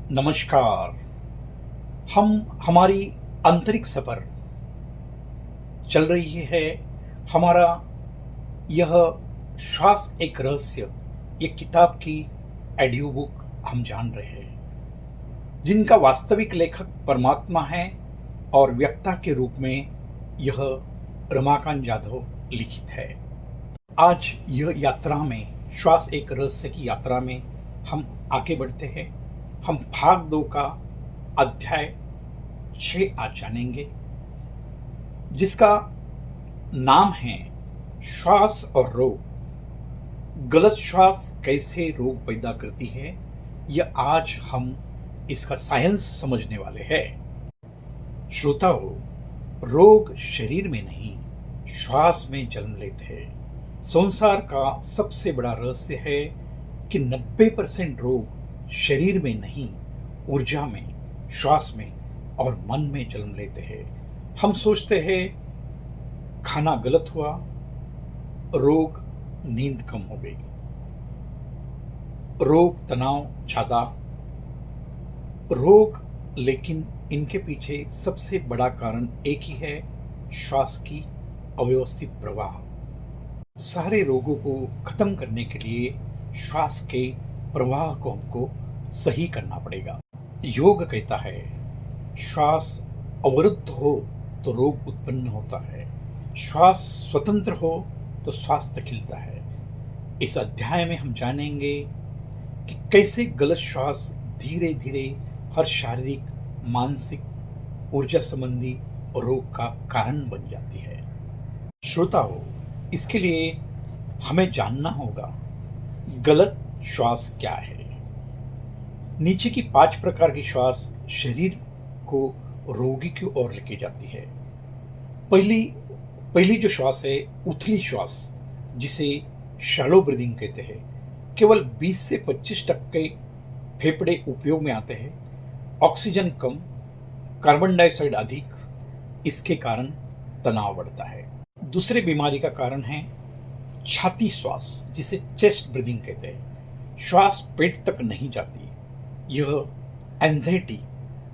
नमस्कार। हम हमारी आंतरिक सफर चल रही है। हमारा यह श्वास एक रहस्य, ये किताब की ऑडियो बुक हम जान रहे हैं, जिनका वास्तविक लेखक परमात्मा है और वक्ता के रूप में यह रमाकांत जाधव लिखित है। आज यह यात्रा में, श्वास एक रहस्य की यात्रा में हम आगे बढ़ते हैं। हम भाग 2 का अध्याय 6 आज जानेंगे, जिसका नाम है श्वास और रोग। गलत श्वास कैसे रोग पैदा करती है, यह आज हम इसका साइंस समझने वाले हैं। श्रोताओ, रोग शरीर में नहीं, श्वास में जन्म लेते हैं। संसार का सबसे बड़ा रहस्य है कि 90% रोग शरीर में नहीं, ऊर्जा में, श्वास में और मन में जन्म लेते हैं। हम सोचते हैं खाना गलत हुआ, रोग नींद कम हो गई, रोग तनाव ज्यादा, रोग, लेकिन इनके पीछे सबसे बड़ा कारण एक ही है, श्वास की अव्यवस्थित प्रवाह। सारे रोगों को खत्म करने के लिए श्वास के प्रवाह को हमको सही करना पड़ेगा। योग कहता है श्वास अवरुद्ध हो तो रोग उत्पन्न होता है, श्वास स्वतंत्र हो तो स्वास्थ्य खिलता है। इस अध्याय में हम जानेंगे कि कैसे गलत श्वास धीरे धीरे हर शारीरिक, मानसिक, ऊर्जा संबंधी रोग का कारण बन जाती है। श्रोताओ, इसके लिए हमें जानना होगा गलत श्वास क्या है। नीचे की 5 प्रकार की श्वास शरीर को रोगी की ओर लेके जाती है। पहली जो श्वास है, उथली श्वास, जिसे शैलो ब्रीदिंग कहते हैं। केवल 20 से 25% फेफड़े उपयोग में आते हैं। ऑक्सीजन कम, कार्बन डाइऑक्साइड अधिक, इसके कारण तनाव बढ़ता है। दूसरे बीमारी का कारण है छाती श्वास, जिसे चेस्ट ब्रीदिंग कहते हैं। श्वास पेट तक नहीं जाती, यह एंजाइटी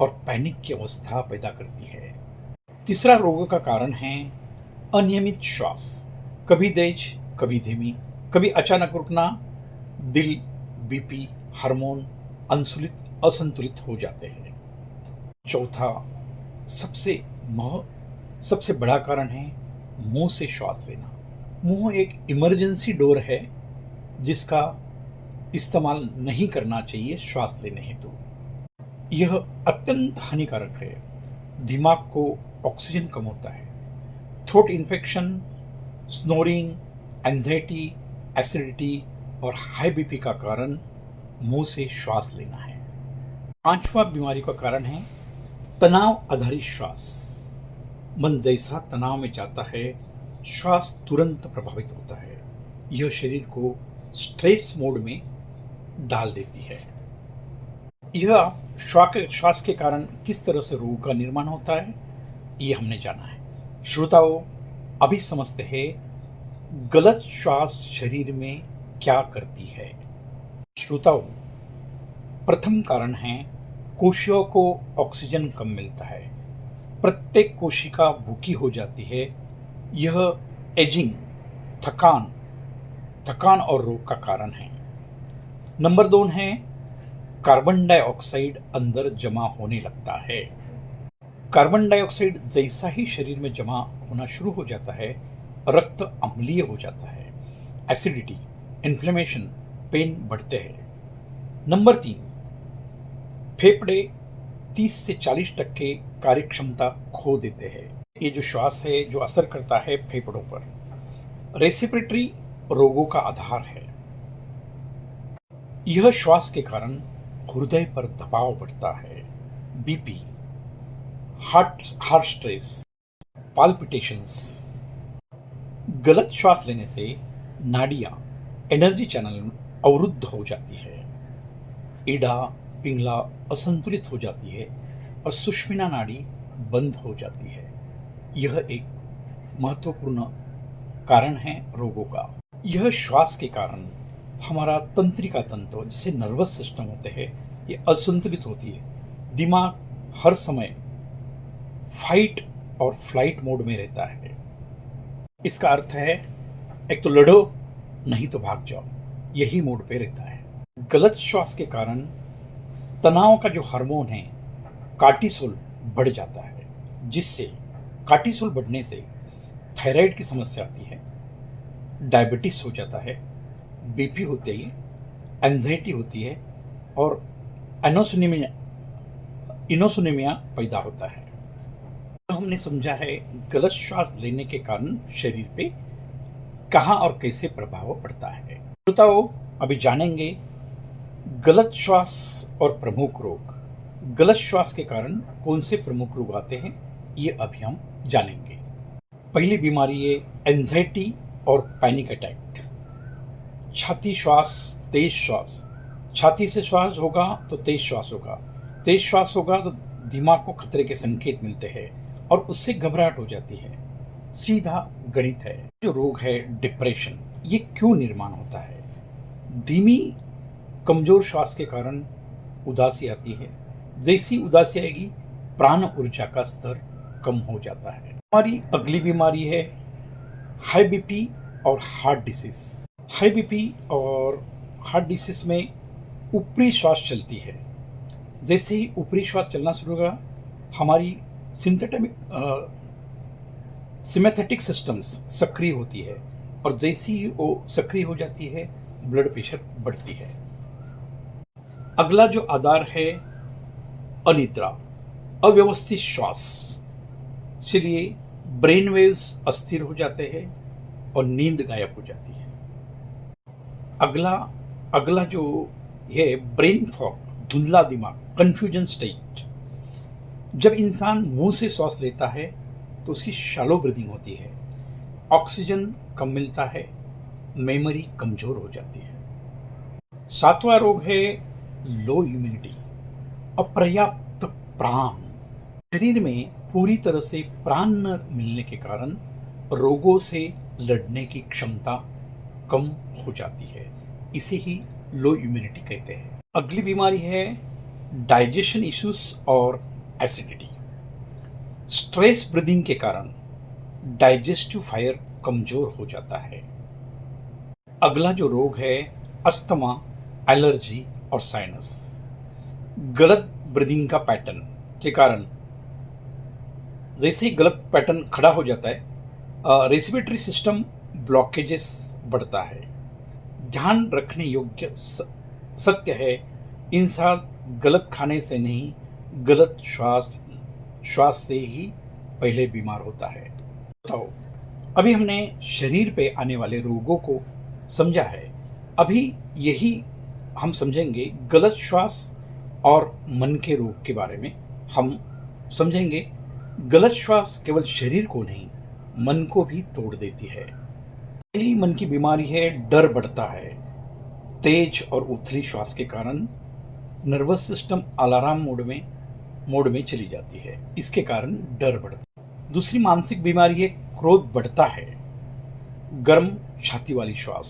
और पैनिक की अवस्था पैदा करती है। तीसरा रोग का कारण है अनियमित श्वास, कभी तेज, कभी धीमी, कभी अचानक रुकना। दिल, बीपी, हार्मोन असंतुलित हो जाते हैं। चौथा सबसे बड़ा कारण है मुंह से श्वास लेना। मुंह एक इमरजेंसी डोर है, जिसका इस्तेमाल नहीं करना चाहिए श्वास लेने हेतु। यह अत्यंत हानिकारक है। दिमाग को ऑक्सीजन कम होता है। Throat infection, snoring, anxiety, acidity और हाई बीपी का कारण मुंह से श्वास लेना है। 5वां बीमारी का कारण है तनाव आधारित श्वास। मन जैसा तनाव में जाता है, श्वास तुरंत प्रभावित होता है। यह शरीर को स्ट्रेस मोड में डाल देती है। यह श्वास के कारण किस तरह से रोग का निर्माण होता है, ये हमने जाना है। श्रोताओं, अभी समझते हैं गलत श्वास शरीर में क्या करती है। श्रोताओं, प्रथम कारण है कोशिकाओं को ऑक्सीजन कम मिलता है। प्रत्येक कोशिका भूखी हो जाती है। यह एजिंग, थकान और रोग का कारण है। नंबर 2 है कार्बन डाइऑक्साइड अंदर जमा होने लगता है। कार्बन डाइऑक्साइड जैसा ही शरीर में जमा होना शुरू हो जाता है, रक्त अम्लीय हो जाता है। एसिडिटी, इन्फ्लेमेशन, पेन बढ़ते हैं। नंबर 3, फेफड़े 30 से 40% कार्यक्षमता खो देते हैं। ये जो श्वास है, जो असर करता है फेफड़ों पर, रेस्पिरेटरी रोगों का आधार है। यह श्वास के कारण हृदय पर दबाव बढ़ता है, बीपी, हार्ट स्ट्रेस, पाल्पिटेशंस। गलत श्वास लेने से नाड़ियां, एनर्जी चैनल अवरुद्ध हो जाती है। ईड़ा, पिंगला असंतुलित हो जाती है और सुषुम्ना नाड़ी बंद हो जाती है। यह एक महत्वपूर्ण कारण है रोगों का। यह श्वास के कारण हमारा तंत्रिका तंत्र जिसे नर्वस सिस्टम होते हैं ये असंतुलित होती है। दिमाग हर समय फाइट और फ्लाइट मोड में रहता है। इसका अर्थ है एक तो लड़ो नहीं तो भाग जाओ, यही मोड पे रहता है। गलत श्वास के कारण तनाव का जो हार्मोन है कार्टिसोल बढ़ जाता है, जिससे कार्टिसोल बढ़ने से थायराइड की समस्या आती है, डायबिटीज हो जाता है, बीपी होती है, एंजाइटी होती है और इनोसोनिमिया पैदा होता है। तो हमने समझा है गलत श्वास लेने के कारण शरीर पे कहाँ और कैसे प्रभाव पड़ता है। श्रोताओ, अभी जानेंगे गलत श्वास और प्रमुख रोग। गलत श्वास के कारण कौन से प्रमुख रोग आते हैं ये अभी हम जानेंगे। पहली बीमारी है एंजाइटी और पैनिक अटैक। छाती श्वास, तेज श्वास। छाती से श्वास होगा तो तेज श्वास होगा, तेज श्वास होगा तो दिमाग को खतरे के संकेत मिलते हैं और उससे घबराहट हो जाती है। सीधा गणित है। जो रोग है डिप्रेशन, ये क्यों निर्माण होता है? धीमी कमजोर श्वास के कारण उदासी आती है। जैसी उदासी आएगी प्राण ऊर्जा का स्तर कम हो जाता है। हमारी अगली बीमारी है हाई बीपी और हार्ट डिसीज। हाई बीपी और हार्ट डिसीज में ऊपरी श्वास चलती है। जैसे ही ऊपरी श्वास चलना शुरू होगा हमारी सिमेथेटिक सिस्टम्स सक्रिय होती है और जैसे ही वो सक्रिय हो जाती है ब्लड प्रेशर बढ़ती है। अगला जो आधार है अनिद्रा, अव्यवस्थित श्वास, इसलिए ब्रेन वेव्स अस्थिर हो जाते हैं और नींद गायब हो जाती है। अगला जो है ब्रेन फॉग, धुंधला दिमाग, कंफ्यूजन स्टेट। जब इंसान मुंह से श्वास लेता है तो उसकी शैलो ब्रीदिंग होती है, ऑक्सीजन कम मिलता है, मेमोरी कमजोर हो जाती है। सातवां रोग है लो इम्यूनिटी, अपर्याप्त प्राण। शरीर में पूरी तरह से प्राण न मिलने के कारण रोगों से लड़ने की क्षमता कम हो जाती है, इसे ही लो इम्यूनिटी कहते हैं। अगली बीमारी है डाइजेशन इश्यूज और एसिडिटी। स्ट्रेस ब्रीदिंग के कारण डाइजेस्टिव फायर कमजोर हो जाता है। अगला जो रोग है अस्थमा, एलर्जी और साइनस। गलत ब्रीदिंग का पैटर्न के कारण जैसे ही गलत पैटर्न खड़ा हो जाता है रेस्पिरेटरी सिस्टम ब्लॉकेजेस बढ़ता है। ध्यान रखने योग्य सत्य है इंसान गलत खाने से नहीं, गलत श्वास से ही पहले बीमार होता है। तो अभी हमने शरीर पे आने वाले रोगों को समझा है। अभी यही हम समझेंगे गलत श्वास और मन के रोग के बारे में हम समझेंगे। गलत श्वास केवल शरीर को नहीं मन को भी तोड़ देती है। पहली मन की बीमारी है डर बढ़ता है। तेज और उथली श्वास के कारण नर्वस सिस्टम अलार्म मोड में चली जाती है, इसके कारण डर बढ़ता है। दूसरी मानसिक बीमारी है क्रोध बढ़ता है। गर्म छाती वाली श्वास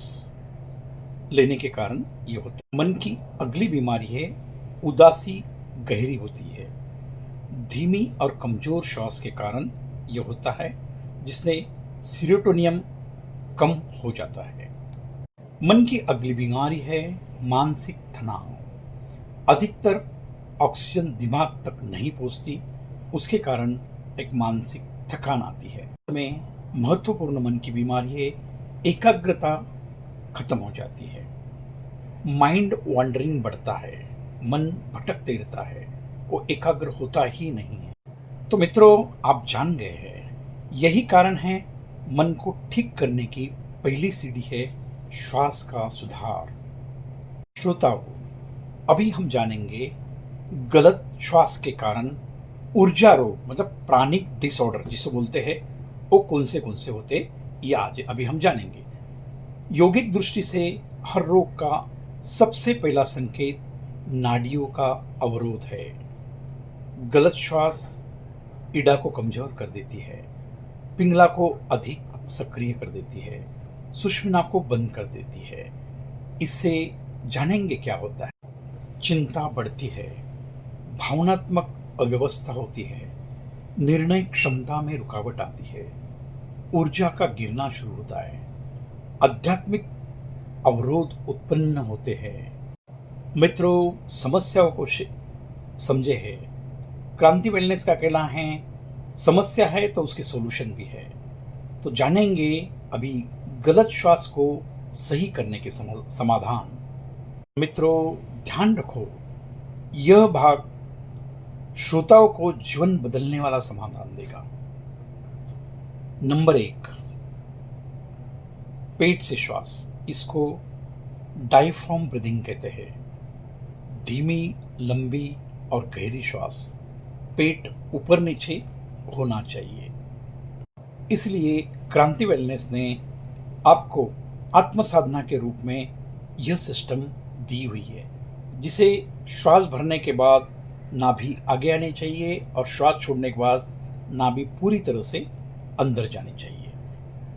लेने के कारण ये होता है। मन की अगली बीमारी है उदासी गहरी होती है। धीमी और कमजोर श्वास के कारण यह होता है, जिससे सीरोटोनियम कम हो जाता है। मन की अगली बीमारी है मानसिक तनाव। अधिकतर ऑक्सीजन दिमाग तक नहीं पहुंचती, उसके कारण एक मानसिक थकान आती है। में महत्वपूर्ण मन की बीमारी है एकाग्रता खत्म हो जाती है। माइंड वॉन्डरिंग बढ़ता है, मन भटकते रहता है, वो एकाग्र होता ही नहीं है। तो मित्रों, आप जान गए हैं यही कारण है मन को ठीक करने की पहली सीढ़ी है श्वास का सुधार। श्रोताओं, अभी हम जानेंगे गलत श्वास के कारण ऊर्जा रोग मतलब प्राणिक डिसऑर्डर जिसे बोलते हैं वो कौन से होते ये आज अभी हम जानेंगे। यौगिक दृष्टि से हर रोग का सबसे पहला संकेत नाड़ियों का अवरोध है। गलत श्वास इड़ा को कमजोर कर देती है, पिंगला को अधिक सक्रिय कर देती है, सुषुम्ना को बंद कर देती है। इससे जानेंगे क्या होता है। चिंता बढ़ती है, भावनात्मक अव्यवस्था होती है, निर्णय क्षमता में रुकावट आती है, ऊर्जा का गिरना शुरू होता है, आध्यात्मिक अवरोध उत्पन्न होते हैं। मित्रों, समस्याओं को समझे है। क्रांति वेलनेस का कहना है, समस्या है तो उसकी सॉल्यूशन भी है। तो जानेंगे अभी गलत श्वास को सही करने के समाधान। मित्रों, ध्यान रखो, यह भाग श्रोताओं को जीवन बदलने वाला समाधान देगा। नंबर 1, पेट से श्वास। इसको डायफ्राम ब्रीदिंग कहते हैं। धीमी, लंबी और गहरी श्वास। पेट ऊपर नीचे होना चाहिए। इसलिए क्रांति वेलनेस ने आपको आत्म साधना के रूप में यह सिस्टम दी हुई है, जिसे श्वास भरने के बाद नाभि आगे आनी चाहिए और श्वास छोड़ने के बाद नाभि पूरी तरह से अंदर जानी चाहिए।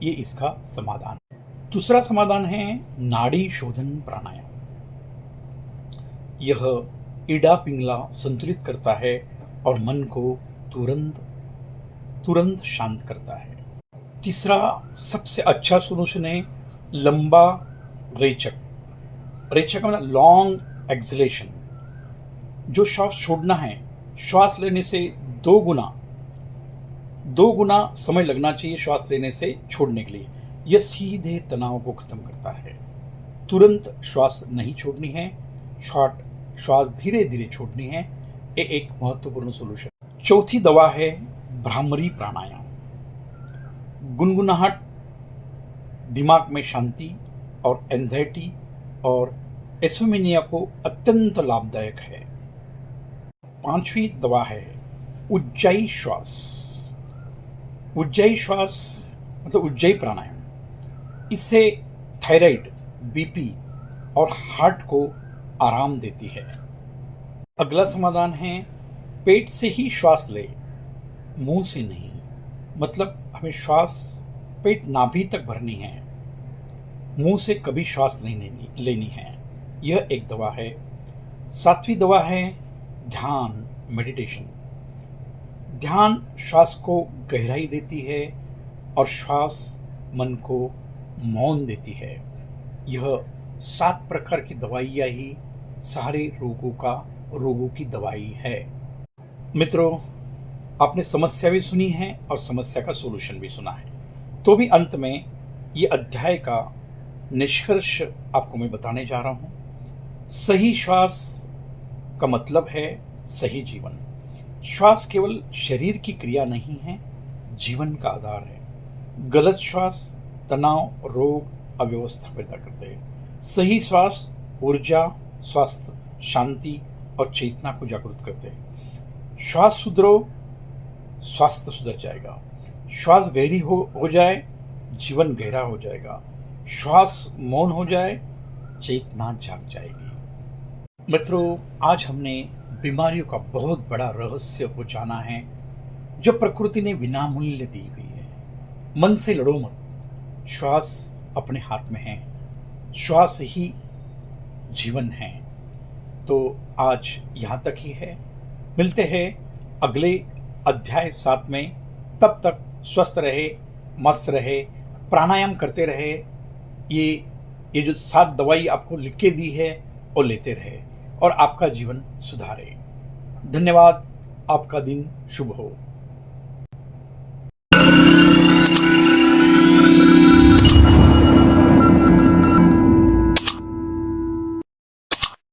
ये इसका समाधान है। दूसरा समाधान है नाड़ी शोधन प्राणायाम। यह इड़ा पिंगला संतुलित करता है और मन को तुरंत शांत करता है। तीसरा सबसे अच्छा सोल्यूशन है लंबा रेचक। रेचक का मतलब लॉन्ग एक्सलेशन। जो श्वास छोड़ना है, श्वास लेने से दो गुना समय लगना चाहिए श्वास लेने से छोड़ने के लिए। यह सीधे तनाव को खत्म करता है। तुरंत श्वास नहीं छोड़नी है, श्वास धीरे धीरे छोड़नी है। ये एक महत्वपूर्ण सोल्यूशन। चौथी दवा है भ्रामरी प्राणायाम। गुनगुनाहट दिमाग में शांति और एंजाइटी और एसोमेनिया को अत्यंत लाभदायक है। पांचवी दवा है उज्जाई श्वास। उज्जाई श्वास मतलब उज्जाई प्राणायाम। इससे थायराइड, बीपी और हार्ट को आराम देती है। अगला समाधान है पेट से ही श्वास ले, मुंह से नहीं। मतलब हमें श्वास पेट नाभि तक भरनी है, मुंह से कभी श्वास नहीं लेनी है। यह एक दवा है। सातवीं दवा है ध्यान, मेडिटेशन। ध्यान श्वास को गहराई देती है और श्वास मन को मौन देती है। यह 7 प्रकार की दवाइयाँ ही सारे रोगों की दवाई है। मित्रों, आपने समस्या भी सुनी है और समस्या का सॉल्यूशन भी सुना है। तो भी अंत में ये अध्याय का निष्कर्ष आपको मैं बताने जा रहा हूँ। सही श्वास का मतलब है सही जीवन। श्वास केवल शरीर की क्रिया नहीं है, जीवन का आधार है। गलत श्वास तनाव, रोग, अव्यवस्था पैदा करते हैं। सही श्वास ऊर्जा, स्वास्थ्य, शांति और चेतना को जागरूक करते हैं। श्वास सुधरो, स्वास्थ्य सुधर जाएगा। श्वास गहरी हो जाए, जीवन गहरा हो जाएगा। श्वास मौन हो जाए, चेतना जाग जाएगी। मित्रों, आज हमने बीमारियों का बहुत बड़ा रहस्य को जाना है, जो प्रकृति ने विनामूल्य दी हुई है। मन से लड़ो मत, श्वास अपने हाथ में है, श्वास ही जीवन है। तो आज यहाँ तक ही है। मिलते हैं अगले अध्याय 7 में। तब तक स्वस्थ रहे, मस्त रहे, प्राणायाम करते रहे। ये जो 7 दवाई आपको लिख के दी है वो लेते रहे और आपका जीवन सुधारे। धन्यवाद। आपका दिन शुभ हो।